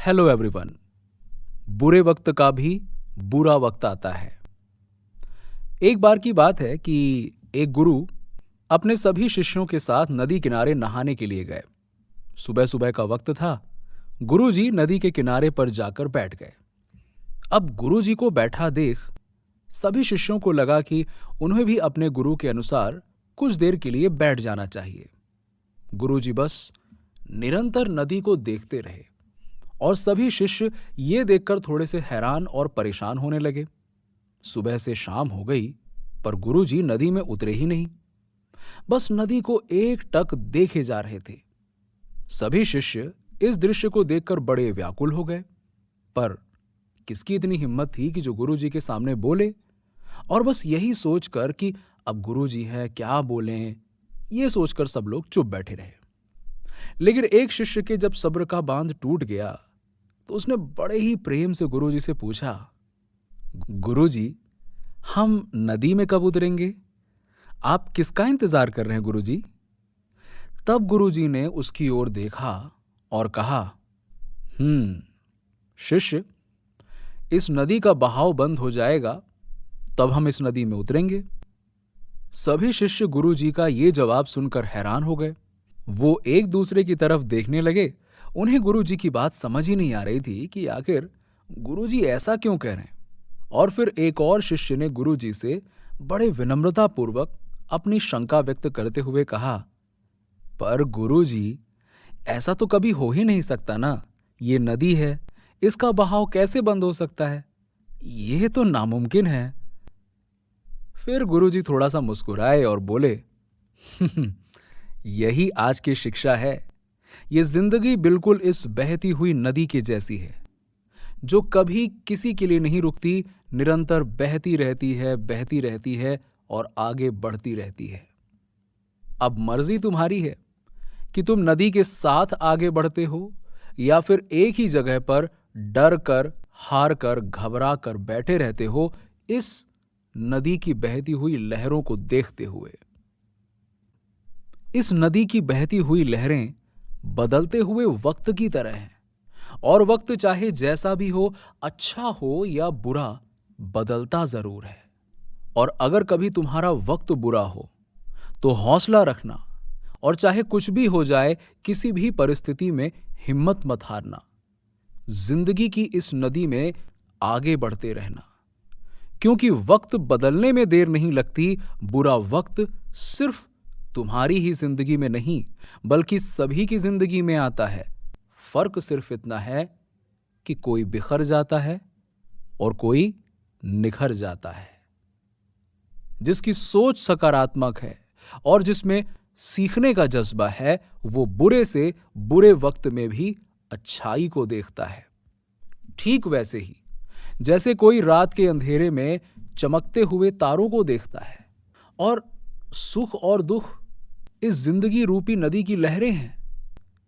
Hello everyone. बुरे वक्त का भी बुरा वक्त आता है। एक बार की बात है कि एक गुरु अपने सभी शिष्यों के साथ नदी किनारे नहाने के लिए गए। सुबह सुबह का वक्त था। गुरुजी नदी के किनारे पर जाकर बैठ गए। अब गुरुजी को बैठा देख सभी शिष्यों को लगा कि उन्हें भी अपने गुरु के अनुसार कुछ देर के लिए बैठ जाना चाहिए। गुरुजी बस निरंतर नदी को देखते रहे और सभी शिष्य ये देखकर थोड़े से हैरान और परेशान होने लगे। सुबह से शाम हो गई पर गुरुजी नदी में उतरे ही नहीं। बस नदी को एक टक देखे जा रहे थे। सभी शिष्य इस दृश्य को देखकर बड़े व्याकुल हो गए। पर किसकी इतनी हिम्मत थी कि जो गुरुजी के सामने बोले, और बस यही सोचकर कि अब गुरुजी हैं, क्या बोलें, ये सोचकर सब लोग चुप बैठे रहे। लेकिन एक शिष्य के जब सब्र का बांध टूट गया तो उसने बड़े ही प्रेम से गुरुजी से पूछा, गुरुजी, हम नदी में कब उतरेंगे? आप किसका इंतजार कर रहे हैं गुरुजी? तब गुरुजी ने उसकी ओर देखा और कहा, शिष्य, इस नदी का बहाव बंद हो जाएगा तब हम इस नदी में उतरेंगे। सभी शिष्य गुरुजी का ये जवाब सुनकर हैरान हो गए। वो एक दूसरे की तरफ देखने लगे। उन्हें गुरुजी की बात समझ ही नहीं आ रही थी कि आखिर गुरुजी ऐसा क्यों कह रहे हैं। और फिर एक और शिष्य ने गुरुजी से बड़े विनम्रतापूर्वक अपनी शंका व्यक्त करते हुए कहा, पर गुरुजी, ऐसा तो कभी हो ही नहीं सकता ना। ये नदी है, इसका बहाव कैसे बंद हो सकता है? ये तो नामुमकिन है। फिर गुरुजी थोड़ा सा मुस्कुराए और बोले, यही आज की शिक्षा है। ये जिंदगी बिल्कुल इस बहती हुई नदी के जैसी है, जो कभी किसी के लिए नहीं रुकती, निरंतर बहती रहती है और आगे बढ़ती रहती है। अब मर्जी तुम्हारी है कि तुम नदी के साथ आगे बढ़ते हो या फिर एक ही जगह पर डर कर, हार कर, घबरा कर बैठे रहते हो इस नदी की बहती हुई लहरों को देखते हुए। इस नदी की बहती हुई लहरें बदलते हुए वक्त की तरह हैं, और वक्त चाहे जैसा भी हो, अच्छा हो या बुरा, बदलता जरूर है। और अगर कभी तुम्हारा वक्त बुरा हो तो हौसला रखना, और चाहे कुछ भी हो जाए, किसी भी परिस्थिति में हिम्मत मत हारना। जिंदगी की इस नदी में आगे बढ़ते रहना, क्योंकि वक्त बदलने में देर नहीं लगती। बुरा वक्त सिर्फ तुम्हारी ही जिंदगी में नहीं बल्कि सभी की जिंदगी में आता है। फर्क सिर्फ इतना है कि कोई बिखर जाता है और कोई निखर जाता है। जिसकी सोच सकारात्मक है और जिसमें सीखने का जज्बा है, वो बुरे से बुरे वक्त में भी अच्छाई को देखता है। ठीक वैसे ही जैसे कोई रात के अंधेरे में चमकते हुए तारों को देखता है। और सुख और दुख इस जिंदगी रूपी नदी की लहरें हैं,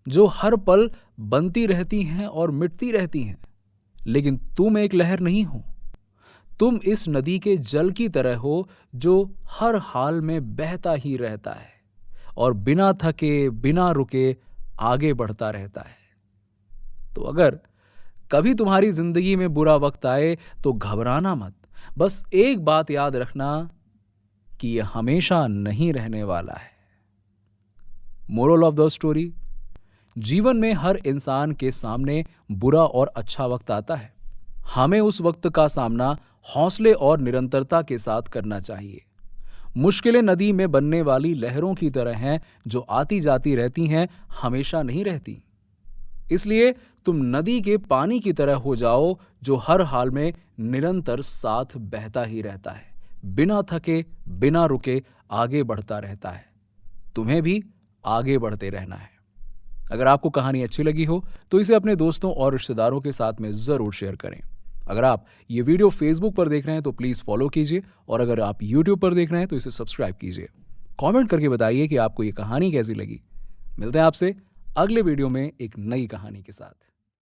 जो हर पल बनती रहती हैं और मिटती रहती हैं। लेकिन तुम एक लहर नहीं हो, तुम इस नदी के जल की तरह हो, जो हर हाल में बहता ही रहता है और बिना थके, बिना रुके आगे बढ़ता रहता है। तो अगर कभी तुम्हारी जिंदगी में बुरा वक्त आए तो घबराना मत। बस एक बात याद रखना कि यह हमेशा नहीं रहने वाला है। मोरल ऑफ द स्टोरी, जीवन में हर इंसान के सामने बुरा और अच्छा वक्त आता है। हमें उस वक्त का सामना हौसले और निरंतरता के साथ करना चाहिए। मुश्किलें नदी में बनने वाली लहरों की तरह हैं, जो आती जाती रहती हैं, हमेशा नहीं रहती। इसलिए तुम नदी के पानी की तरह हो जाओ, जो हर हाल में निरंतर साथ बहता ही रहता है, बिना थके, बिना रुके आगे बढ़ता रहता है। तुम्हें भी आगे बढ़ते रहना है। अगर आपको कहानी अच्छी लगी हो तो इसे अपने दोस्तों और रिश्तेदारों के साथ में जरूर शेयर करें। अगर आप ये वीडियो फेसबुक पर देख रहे हैं तो प्लीज फॉलो कीजिए, और अगर आप यूट्यूब पर देख रहे हैं तो इसे सब्सक्राइब कीजिए। कमेंट करके बताइए कि आपको ये कहानी कैसी लगी। मिलते हैं आपसे अगले वीडियो में एक नई कहानी के साथ।